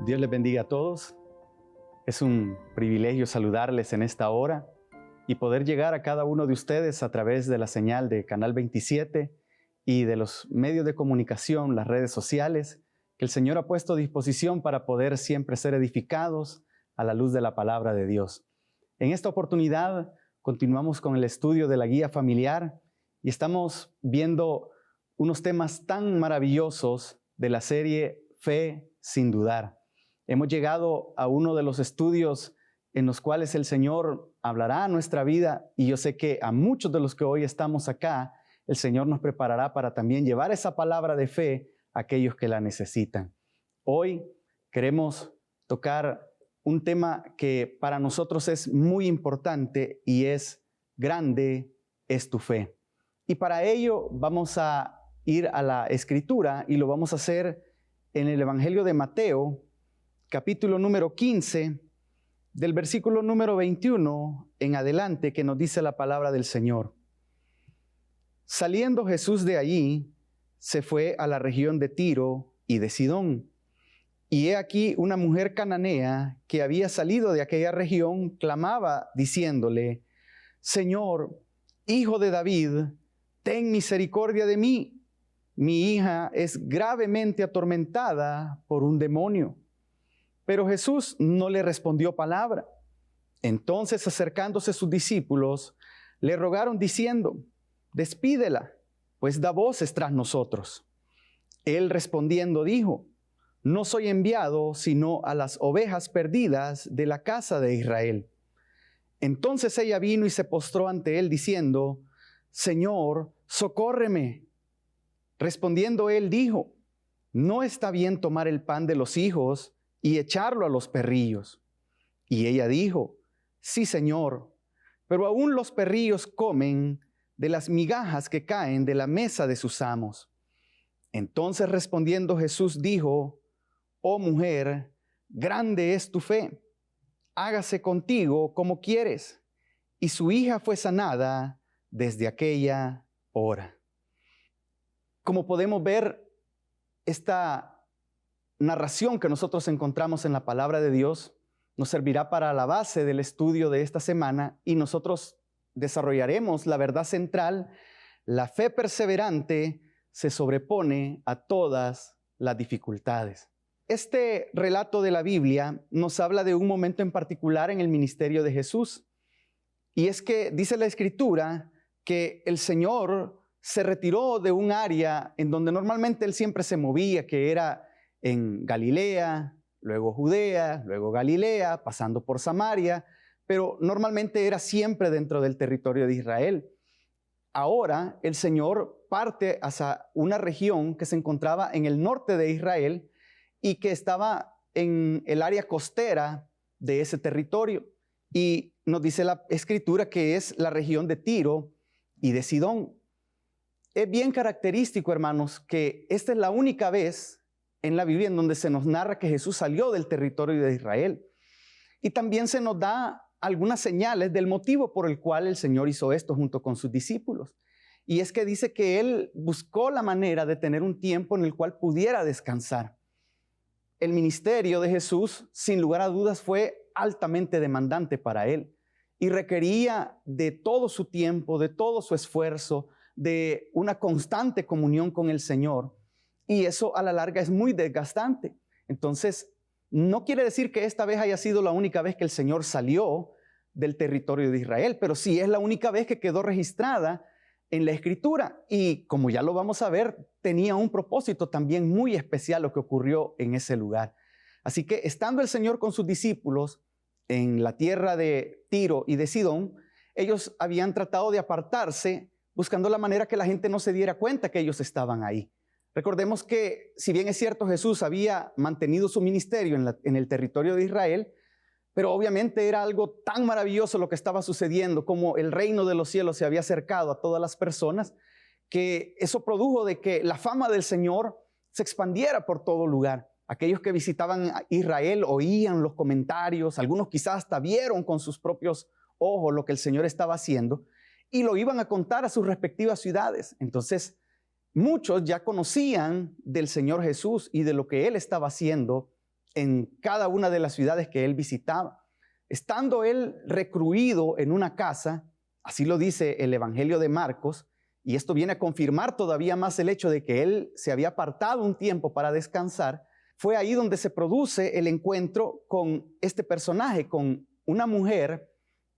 Dios les bendiga a todos. Es un privilegio saludarles en esta hora y poder llegar a cada uno de ustedes a través de la señal de Canal 27 y de los medios de comunicación, las redes sociales, que el Señor ha puesto a disposición para poder siempre ser edificados a la luz de la palabra de Dios. En esta oportunidad continuamos con el estudio de la guía familiar y estamos viendo unos temas tan maravillosos de la serie Fe sin dudar. Hemos llegado a uno de los estudios en los cuales el Señor hablará a nuestra vida y yo sé que a muchos de los que hoy estamos acá, el Señor nos preparará para también llevar esa palabra de fe a aquellos que la necesitan. Hoy queremos tocar un tema que para nosotros es muy importante y es: grande es tu fe. Y para ello vamos a ir a la Escritura y lo vamos a hacer en el Evangelio de Mateo, capítulo número 15, del versículo número 21 en adelante, que nos dice la palabra del Señor. Saliendo Jesús de allí, se fue a la región de Tiro y de Sidón. Y he aquí una mujer cananea que había salido de aquella región, clamaba diciéndole: Señor, Hijo de David, ten misericordia de mí. Mi hija es gravemente atormentada por un demonio. Pero Jesús no le respondió palabra. Entonces, acercándose sus discípulos, le rogaron diciendo: Despídela, pues da voces tras nosotros. Él respondiendo dijo: No soy enviado sino a las ovejas perdidas de la casa de Israel. Entonces ella vino y se postró ante él diciendo: Señor, socórreme. Respondiendo él dijo: No está bien tomar el pan de los hijos y echarlo a los perrillos. Y ella dijo: Sí, Señor, pero aún los perrillos comen de las migajas que caen de la mesa de sus amos. Entonces respondiendo Jesús dijo: Oh mujer, grande es tu fe, hágase contigo como quieres. Y su hija fue sanada desde aquella hora. Como podemos ver, esta narración que nosotros encontramos en la palabra de Dios nos servirá para la base del estudio de esta semana y nosotros desarrollaremos la verdad central: la fe perseverante se sobrepone a todas las dificultades. Este relato de la Biblia nos habla de un momento en particular en el ministerio de Jesús. Y es que dice la Escritura que el Señor se retiró de un área en donde normalmente Él siempre se movía, que era en Galilea, luego Judea, luego Galilea, pasando por Samaria, pero normalmente era siempre dentro del territorio de Israel. Ahora el Señor parte hacia una región que se encontraba en el norte de Israel y que estaba en el área costera de ese territorio. Y nos dice la Escritura que es la región de Tiro y de Sidón. Es bien característico, hermanos, que esta es la única vez en la Biblia en donde se nos narra que Jesús salió del territorio de Israel. Y también se nos da algunas señales del motivo por el cual el Señor hizo esto junto con sus discípulos. Y es que dice que Él buscó la manera de tener un tiempo en el cual pudiera descansar. El ministerio de Jesús, sin lugar a dudas, fue altamente demandante para Él y requería de todo su tiempo, de todo su esfuerzo, de una constante comunión con el Señor. Y eso a la larga es muy desgastante. Entonces, no quiere decir que esta vez haya sido la única vez que el Señor salió del territorio de Israel, pero sí es la única vez que quedó registrada en la Escritura. Y como ya lo vamos a ver, tenía un propósito también muy especial lo que ocurrió en ese lugar. Así que estando el Señor con sus discípulos en la tierra de Tiro y de Sidón, ellos habían tratado de apartarse buscando la manera que la gente no se diera cuenta que ellos estaban ahí. Recordemos que, si bien es cierto, Jesús había mantenido su ministerio en el territorio de Israel, pero obviamente era algo tan maravilloso lo que estaba sucediendo, como el reino de los cielos se había acercado a todas las personas, que eso produjo de que la fama del Señor se expandiera por todo lugar. Aquellos que visitaban Israel oían los comentarios, algunos quizás hasta vieron con sus propios ojos lo que el Señor estaba haciendo y lo iban a contar a sus respectivas ciudades. Entonces, muchos ya conocían del Señor Jesús y de lo que Él estaba haciendo en cada una de las ciudades que él visitaba. Estando él recluido en una casa, así lo dice el Evangelio de Marcos, y esto viene a confirmar todavía más el hecho de que él se había apartado un tiempo para descansar, fue ahí donde se produce el encuentro con este personaje, con una mujer.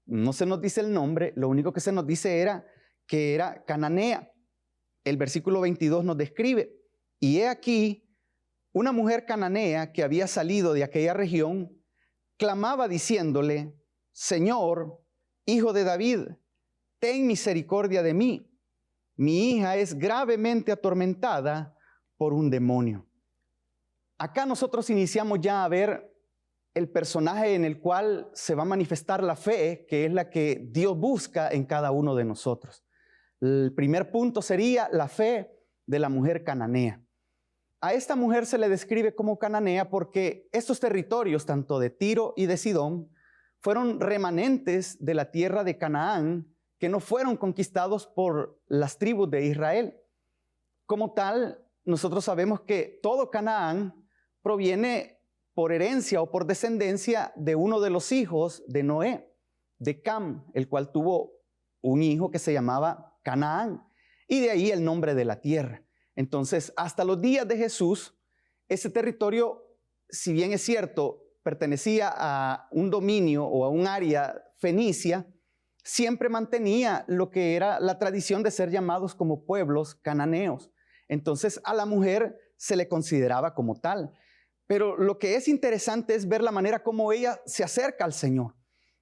No se nos dice el nombre, lo único que se nos dice era que era cananea. El versículo 22 nos describe, y he aquí, una mujer cananea que había salido de aquella región, clamaba diciéndole: Señor, hijo de David, ten misericordia de mí. Mi hija es gravemente atormentada por un demonio. Acá nosotros iniciamos ya a ver el personaje en el cual se va a manifestar la fe, que es la que Dios busca en cada uno de nosotros. El primer punto sería la fe de la mujer cananea. A esta mujer se le describe como cananea porque estos territorios, tanto de Tiro y de Sidón, fueron remanentes de la tierra de Canaán, que no fueron conquistados por las tribus de Israel. Como tal, nosotros sabemos que todo Canaán proviene por herencia o por descendencia de uno de los hijos de Noé, de Cam, el cual tuvo un hijo que se llamaba Canaán, y de ahí el nombre de la tierra. Entonces, hasta los días de Jesús, ese territorio, si bien es cierto, pertenecía a un dominio o a un área fenicia, siempre mantenía lo que era la tradición de ser llamados como pueblos cananeos. Entonces, a la mujer se le consideraba como tal. Pero lo que es interesante es ver la manera como ella se acerca al Señor,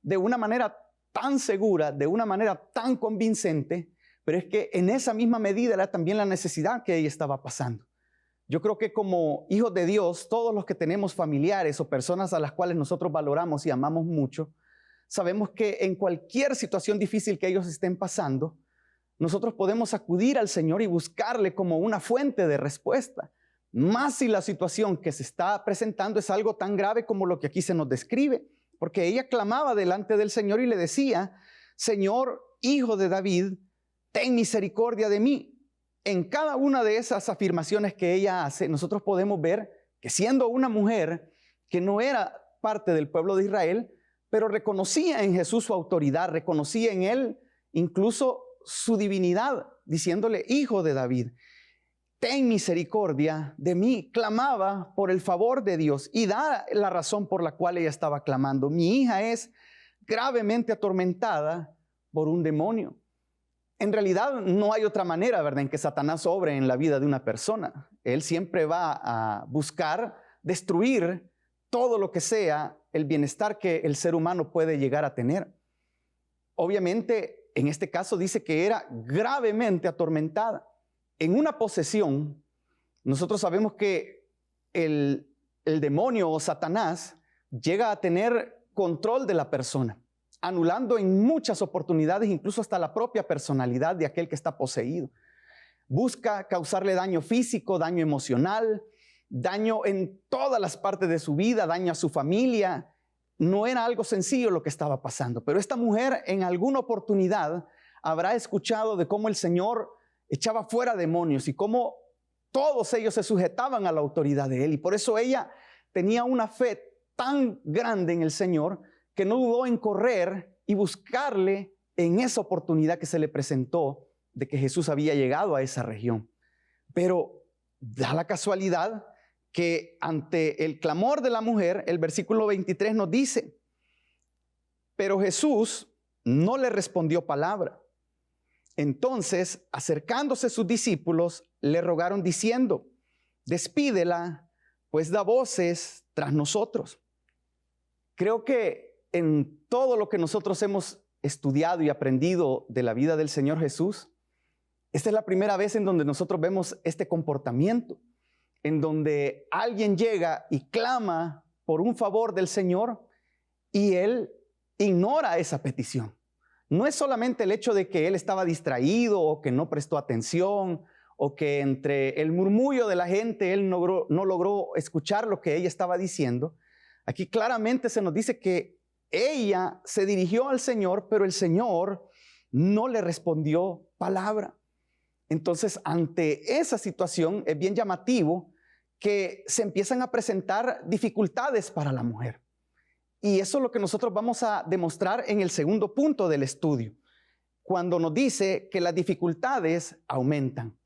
de una manera tan segura, de una manera tan convincente, pero es que en esa misma medida era también la necesidad que ella estaba pasando. Yo creo que como hijos de Dios, todos los que tenemos familiares o personas a las cuales nosotros valoramos y amamos mucho, sabemos que en cualquier situación difícil que ellos estén pasando, nosotros podemos acudir al Señor y buscarle como una fuente de respuesta. Más si la situación que se está presentando es algo tan grave como lo que aquí se nos describe, porque ella clamaba delante del Señor y le decía: Señor, hijo de David, ten misericordia de mí. En cada una de esas afirmaciones que ella hace, nosotros podemos ver que siendo una mujer que no era parte del pueblo de Israel, pero reconocía en Jesús su autoridad, reconocía en él incluso su divinidad, diciéndole: hijo de David, ten misericordia de mí. Clamaba por el favor de Dios y da la razón por la cual ella estaba clamando: mi hija es gravemente atormentada por un demonio. En realidad no hay otra manera, ¿verdad?, en que Satanás obre en la vida de una persona. Él siempre va a buscar destruir todo lo que sea el bienestar que el ser humano puede llegar a tener. Obviamente, en este caso dice que era gravemente atormentada. En una posesión, nosotros sabemos que el demonio o Satanás llega a tener control de la persona, anulando en muchas oportunidades incluso hasta la propia personalidad de aquel que está poseído. Busca causarle daño físico, daño emocional, daño en todas las partes de su vida, daño a su familia. No era algo sencillo lo que estaba pasando, pero esta mujer en alguna oportunidad habrá escuchado de cómo el Señor echaba fuera demonios y cómo todos ellos se sujetaban a la autoridad de Él. Y por eso ella tenía una fe tan grande en el Señor que no dudó en correr y buscarle en esa oportunidad que se le presentó de que Jesús había llegado a esa región. Pero da la casualidad que ante el clamor de la mujer, el versículo 23 nos dice: pero Jesús no le respondió palabra. Entonces, acercándose sus discípulos, le rogaron diciendo: despídela, pues da voces tras nosotros. Creo que en todo lo que nosotros hemos estudiado y aprendido de la vida del Señor Jesús, esta es la primera vez en donde nosotros vemos este comportamiento, en donde alguien llega y clama por un favor del Señor y Él ignora esa petición. No es solamente el hecho de que Él estaba distraído o que no prestó atención o que entre el murmullo de la gente Él no logró escuchar lo que ella estaba diciendo. Aquí claramente se nos dice que ella se dirigió al Señor, pero el Señor no le respondió palabra. Entonces, ante esa situación es bien llamativo que se empiezan a presentar dificultades para la mujer. Y eso es lo que nosotros vamos a demostrar en el segundo punto del estudio, cuando nos dice que las dificultades aumentan.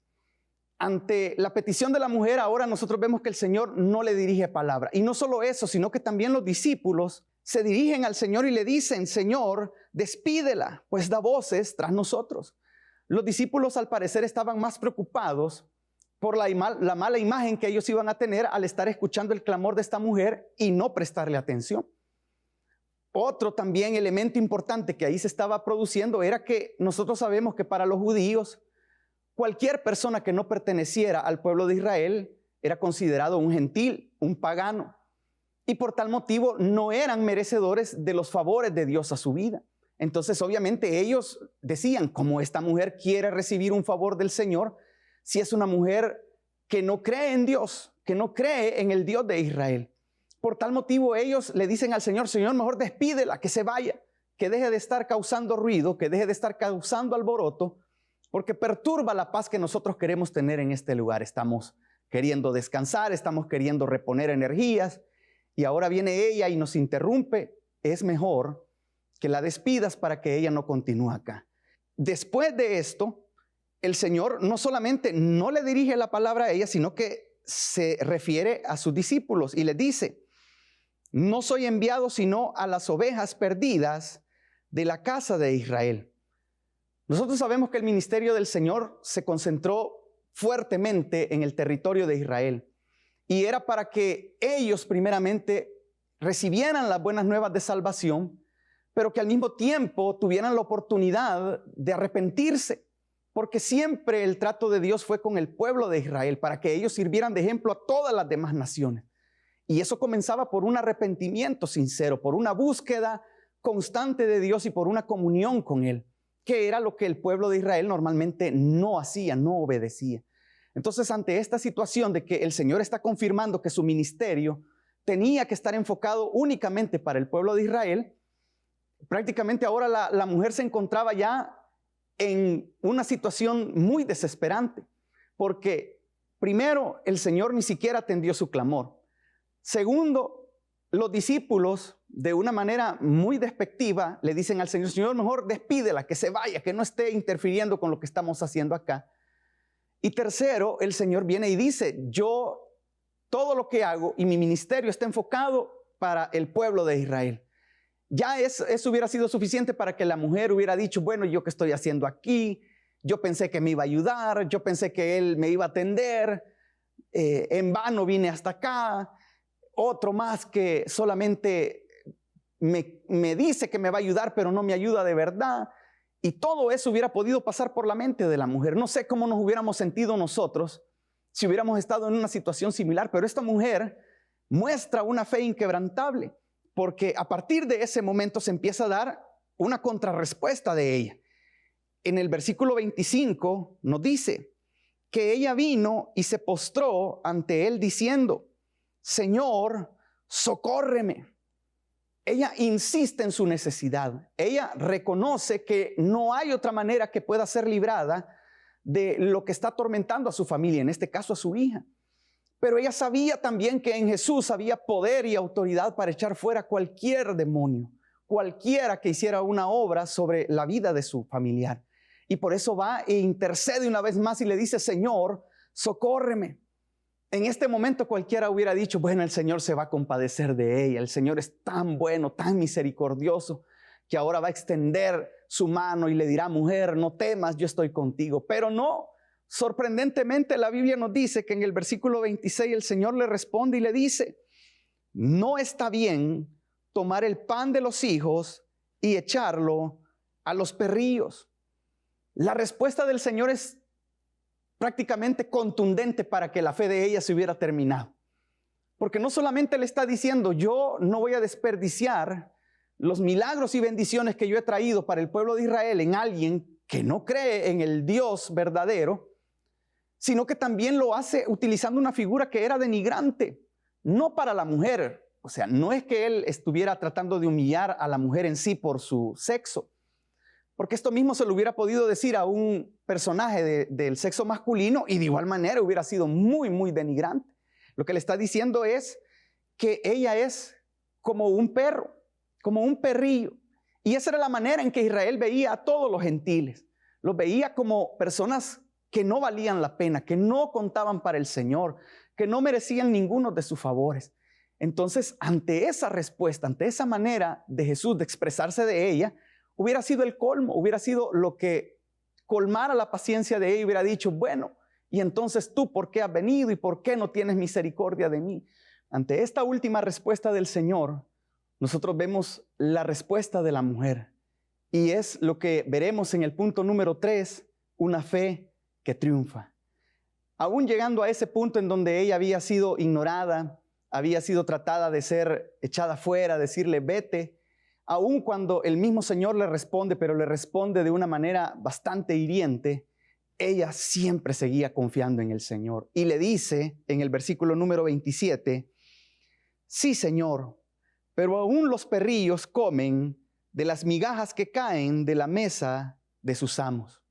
Ante la petición de la mujer, ahora nosotros vemos que el Señor no le dirige palabra. Y no solo eso, sino que también los discípulos se dirigen al Señor y le dicen: Señor, despídela, pues da voces tras nosotros. Los discípulos, al parecer, estaban más preocupados por la mala imagen que ellos iban a tener al estar escuchando el clamor de esta mujer y no prestarle atención. Otro también elemento importante que ahí se estaba produciendo era que nosotros sabemos que para los judíos, cualquier persona que no perteneciera al pueblo de Israel era considerado un gentil, un pagano, y por tal motivo no eran merecedores de los favores de Dios a su vida. Entonces, obviamente, ellos decían: ¿cómo esta mujer quiere recibir un favor del Señor si es una mujer que no cree en Dios, que no cree en el Dios de Israel? Por tal motivo ellos le dicen al Señor: Señor, mejor despídela, que se vaya, que deje de estar causando ruido, que deje de estar causando alboroto, porque perturba la paz que nosotros queremos tener en este lugar. Estamos queriendo descansar, estamos queriendo reponer energías, y ahora viene ella y nos interrumpe. Es mejor que la despidas para que ella no continúe acá. Después de esto, el Señor no solamente no le dirige la palabra a ella, sino que se refiere a sus discípulos y les dice: no soy enviado sino a las ovejas perdidas de la casa de Israel. Nosotros sabemos que el ministerio del Señor se concentró fuertemente en el territorio de Israel, y era para que ellos primeramente recibieran las buenas nuevas de salvación, pero que al mismo tiempo tuvieran la oportunidad de arrepentirse, porque siempre el trato de Dios fue con el pueblo de Israel, para que ellos sirvieran de ejemplo a todas las demás naciones. Y eso comenzaba por un arrepentimiento sincero, por una búsqueda constante de Dios y por una comunión con Él, que era lo que el pueblo de Israel normalmente no hacía, no obedecía. Entonces, ante esta situación de que el Señor está confirmando que su ministerio tenía que estar enfocado únicamente para el pueblo de Israel, prácticamente ahora la mujer se encontraba ya en una situación muy desesperante, porque primero, el Señor ni siquiera atendió su clamor. Segundo, los discípulos, de una manera muy despectiva, le dicen al Señor: Señor, mejor despídela, que se vaya, que no esté interfiriendo con lo que estamos haciendo acá. Y tercero, el Señor viene y dice: yo todo lo que hago y mi ministerio está enfocado para el pueblo de Israel. Ya eso hubiera sido suficiente para que la mujer hubiera dicho: bueno, ¿yo qué estoy haciendo aquí? Yo pensé que me iba a ayudar, yo pensé que Él me iba a atender, en vano vine hasta acá. Otro más que solamente me dice que me va a ayudar, pero no me ayuda de verdad. Y todo eso hubiera podido pasar por la mente de la mujer. No sé cómo nos hubiéramos sentido nosotros si hubiéramos estado en una situación similar, pero esta mujer muestra una fe inquebrantable, porque a partir de ese momento se empieza a dar una contrarrespuesta de ella. En el versículo 25 nos dice que ella vino y se postró ante él diciendo: Señor, socórreme. Ella insiste en su necesidad. Ella reconoce que no hay otra manera que pueda ser librada de lo que está atormentando a su familia, en este caso a su hija. Pero ella sabía también que en Jesús había poder y autoridad para echar fuera cualquier demonio, cualquiera que hiciera una obra sobre la vida de su familiar. Y por eso va e intercede una vez más y le dice: Señor, socórreme. En este momento cualquiera hubiera dicho: bueno, el Señor se va a compadecer de ella. El Señor es tan bueno, tan misericordioso, que ahora va a extender su mano y le dirá: mujer, no temas, yo estoy contigo. Pero no, sorprendentemente la Biblia nos dice que en el versículo 26 el Señor le responde y le dice: no está bien tomar el pan de los hijos y echarlo a los perrillos. La respuesta del Señor es prácticamente contundente para que la fe de ella se hubiera terminado. Porque no solamente le está diciendo: yo no voy a desperdiciar los milagros y bendiciones que yo he traído para el pueblo de Israel en alguien que no cree en el Dios verdadero, sino que también lo hace utilizando una figura que era denigrante, no para la mujer. O sea, no es que él estuviera tratando de humillar a la mujer en sí por su sexo, porque esto mismo se lo hubiera podido decir a un personaje del sexo masculino y de igual manera hubiera sido muy, muy denigrante. Lo que le está diciendo es que ella es como un perro, como un perrillo. Y esa era la manera en que Israel veía a todos los gentiles. Los veía como personas que no valían la pena, que no contaban para el Señor, que no merecían ninguno de sus favores. Entonces, ante esa respuesta, ante esa manera de Jesús de expresarse de ella, hubiera sido el colmo, hubiera sido lo que colmara la paciencia de ella y hubiera dicho, bueno, y entonces tú, ¿por qué has venido y por qué no tienes misericordia de mí? Ante esta última respuesta del Señor, nosotros vemos la respuesta de la mujer. Y es lo que veremos en el punto número 3, una fe que triunfa. Aún llegando a ese punto en donde ella había sido ignorada, había sido tratada de ser echada fuera, decirle vete, aún cuando el mismo Señor le responde, pero le responde de una manera bastante hiriente, ella siempre seguía confiando en el Señor. Y le dice en el versículo número 27, sí, Señor, pero aún los perrillos comen de las migajas que caen de la mesa de sus amos.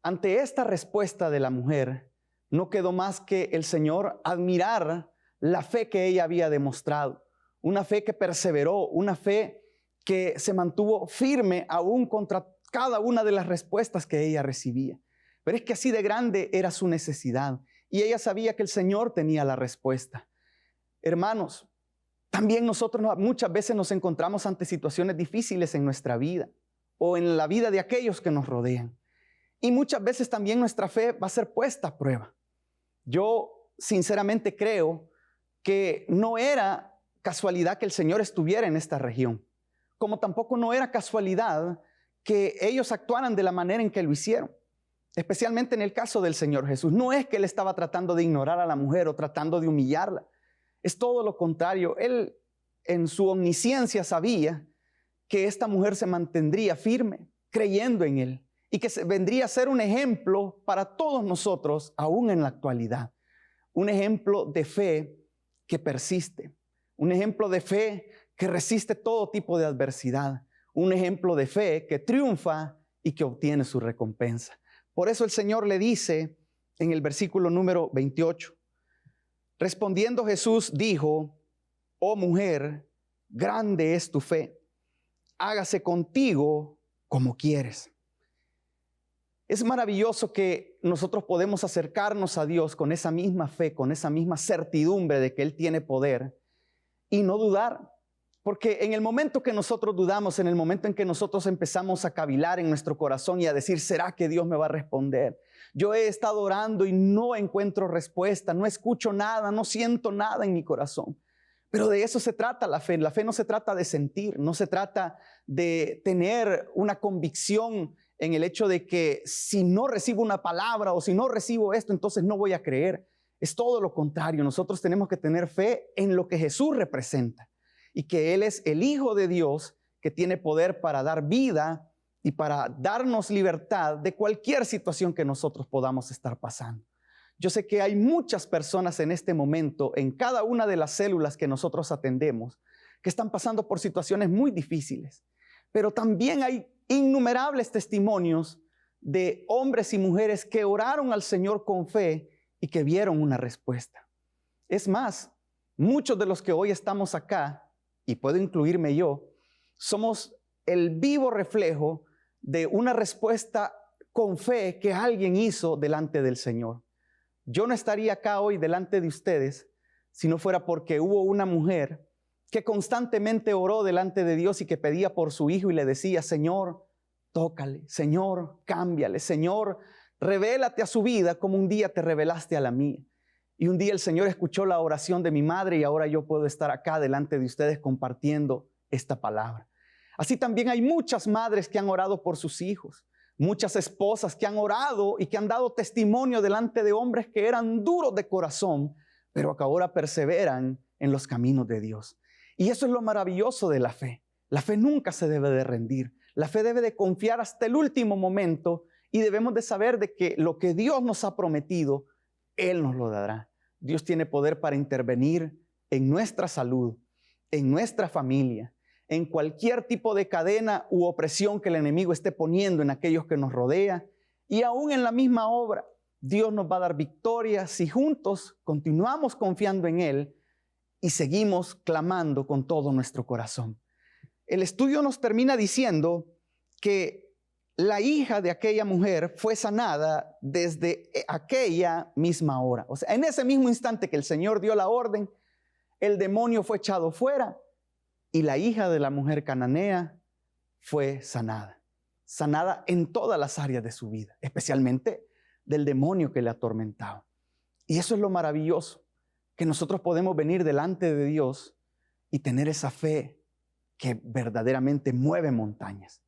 Ante esta respuesta de la mujer, no quedó más que el Señor admirar la fe que ella había demostrado, una fe que perseveró, una fe que se mantuvo firme aún contra cada una de las respuestas que ella recibía. Pero es que así de grande era su necesidad y ella sabía que el Señor tenía la respuesta. Hermanos, también nosotros muchas veces nos encontramos ante situaciones difíciles en nuestra vida o en la vida de aquellos que nos rodean. Y muchas veces también nuestra fe va a ser puesta a prueba. Yo sinceramente creo que no era casualidad que el Señor estuviera en esta región, como tampoco no era casualidad que ellos actuaran de la manera en que lo hicieron, especialmente en el caso del Señor Jesús. No es que Él estaba tratando de ignorar a la mujer o tratando de humillarla. Es todo lo contrario. Él en su omnisciencia sabía que esta mujer se mantendría firme, creyendo en Él, y que vendría a ser un ejemplo para todos nosotros, aún en la actualidad. Un ejemplo de fe que persiste, un ejemplo de fe que resiste todo tipo de adversidad, un ejemplo de fe que triunfa y que obtiene su recompensa. Por eso el Señor le dice en el versículo número 28, respondiendo Jesús dijo, oh mujer, grande es tu fe, hágase contigo como quieres. Es maravilloso que nosotros podemos acercarnos a Dios con esa misma fe, con esa misma certidumbre de que Él tiene poder y no dudar. Porque en el momento que nosotros dudamos, en el momento en que nosotros empezamos a cavilar en nuestro corazón y a decir, ¿será que Dios me va a responder? Yo he estado orando y no encuentro respuesta, no escucho nada, no siento nada en mi corazón. Pero de eso se trata la fe. La fe no se trata de sentir, no se trata de tener una convicción en el hecho de que si no recibo una palabra o si no recibo esto, entonces no voy a creer. Es todo lo contrario. Nosotros tenemos que tener fe en lo que Jesús representa y que Él es el Hijo de Dios que tiene poder para dar vida y para darnos libertad de cualquier situación que nosotros podamos estar pasando. Yo sé que hay muchas personas en este momento, en cada una de las células que nosotros atendemos, que están pasando por situaciones muy difíciles, pero también hay innumerables testimonios de hombres y mujeres que oraron al Señor con fe y que vieron una respuesta. Es más, muchos de los que hoy estamos acá, y puedo incluirme yo, somos el vivo reflejo de una respuesta con fe que alguien hizo delante del Señor. Yo no estaría acá hoy delante de ustedes si no fuera porque hubo una mujer que constantemente oró delante de Dios y que pedía por su hijo y le decía, Señor, tócale, Señor, cámbiale, Señor, revélate a su vida como un día te revelaste a la mía. Y un día el Señor escuchó la oración de mi madre y ahora yo puedo estar acá delante de ustedes compartiendo esta palabra. Así también hay muchas madres que han orado por sus hijos, muchas esposas que han orado y que han dado testimonio delante de hombres que eran duros de corazón, pero que ahora perseveran en los caminos de Dios. Y eso es lo maravilloso de la fe. La fe nunca se debe de rendir. La fe debe de confiar hasta el último momento y debemos de saber de que lo que Dios nos ha prometido, Él nos lo dará. Dios tiene poder para intervenir en nuestra salud, en nuestra familia, en cualquier tipo de cadena u opresión que el enemigo esté poniendo en aquellos que nos rodean y aún en la misma obra. Dios nos va a dar victoria si juntos continuamos confiando en Él y seguimos clamando con todo nuestro corazón. El estudio nos termina diciendo que la hija de aquella mujer fue sanada desde aquella misma hora. O sea, en ese mismo instante que el Señor dio la orden, el demonio fue echado fuera y la hija de la mujer cananea fue sanada. Sanada en todas las áreas de su vida, especialmente del demonio que le atormentaba. Y eso es lo maravilloso, que nosotros podemos venir delante de Dios y tener esa fe que verdaderamente mueve montañas.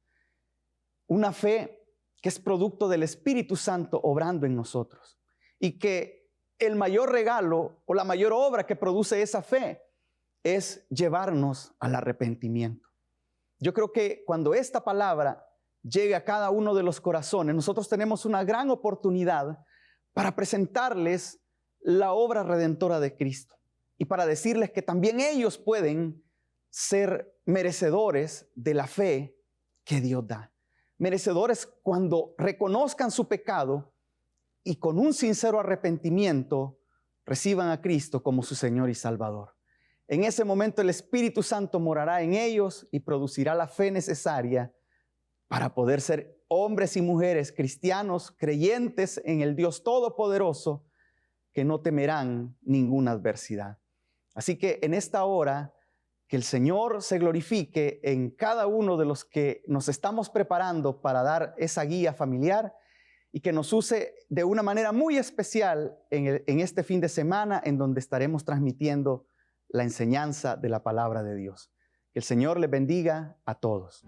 Una fe que es producto del Espíritu Santo obrando en nosotros. Y que el mayor regalo o la mayor obra que produce esa fe es llevarnos al arrepentimiento. Yo creo que cuando esta palabra llegue a cada uno de los corazones, nosotros tenemos una gran oportunidad para presentarles la obra redentora de Cristo y para decirles que también ellos pueden ser merecedores de la fe que Dios da. Merecedores cuando reconozcan su pecado y con un sincero arrepentimiento reciban a Cristo como su Señor y Salvador. En ese momento el Espíritu Santo morará en ellos y producirá la fe necesaria para poder ser hombres y mujeres cristianos, creyentes en el Dios Todopoderoso, que no temerán ninguna adversidad. Así que en esta hora, que el Señor se glorifique en cada uno de los que nos estamos preparando para dar esa guía familiar y que nos use de una manera muy especial en este fin de semana en donde estaremos transmitiendo la enseñanza de la palabra de Dios. Que el Señor les bendiga a todos.